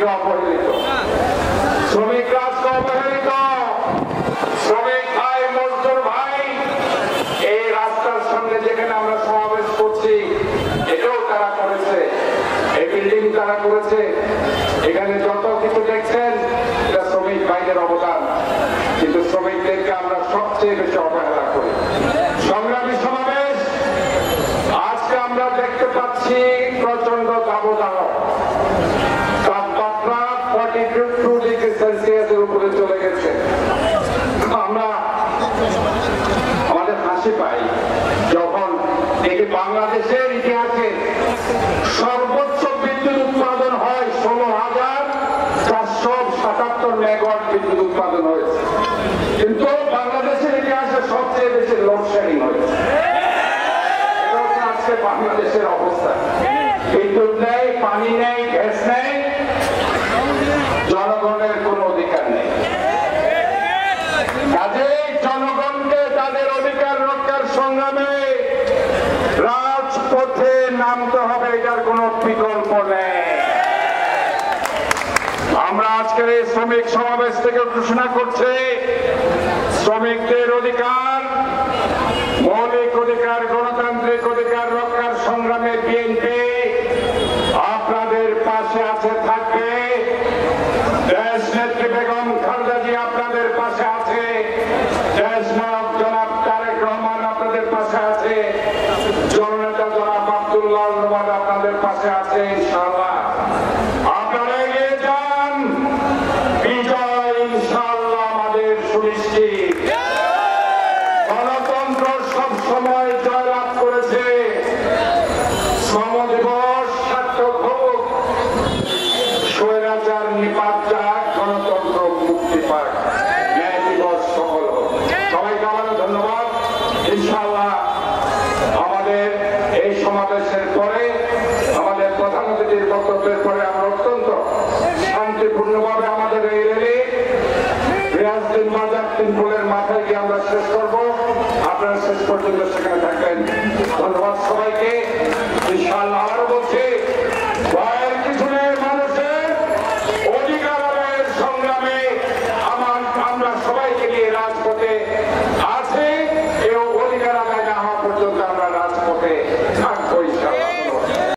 শ্রমিকরা অবহেলিত, শ্রমিকরা আজকে অবহেলিত। শ্রমিক ভাই, মজদুর ভাই, এই রাস্তার সামনে যেখানে আমরা সমাবেশ করছি এটাও তারা করেছে, এই বিল্ডিং তারা করেছে। এখানে যত কিছু দেখছেন এটা শ্রমিক ভাইদের অবদান, কিন্তু শ্রমিকদেরকে আমরা সবচেয়ে বেশি অবহেলা করি। সংগ্রামী সমাবেশ আজকে আমরা দেখতে পাচ্ছি প্রচন্ড দাবদাহ, তাপমাত্রা 42 ডিগ্রি সেলসিয়াসের উপরে চলে গেছে। আমরা আমাদের হাসি পাই যখন দেখি বাংলাদেশের ইতিহাসে সর্বোচ্চ বিদ্যুৎ উৎপাদন হয় 16,477 মেগাওয়াট বিদ্যুৎ উৎপাদন হয়েছে, কিন্তু বাংলাদেশের ইতিহাসে সবচেয়ে বেশি লোডশেডিং হয়েছে। এটা হচ্ছে আজকে বাংলাদেশের অবস্থা। বিদ্যুৎ নেই, পানি নেই, গ্যাস নেই, জনগণের কোনো অধিকার নেই। কাজেই জনগণকে তাদের অধিকার রক্ষার সংগ্রামে রাজপথে নামতে হবে, এটার কোনো বিকল্প নেই। আমরা আজকের এই শ্রমিক সমাবেশ থেকে ঘোষণা করছি, শ্রমিকদের অধিকার, মৌলিক অধিকার, গণতান্ত্রিক অধিকার রক্ষার সংগ্রামে বিএনপি আপনাদের পাশে আছে, থাকবে।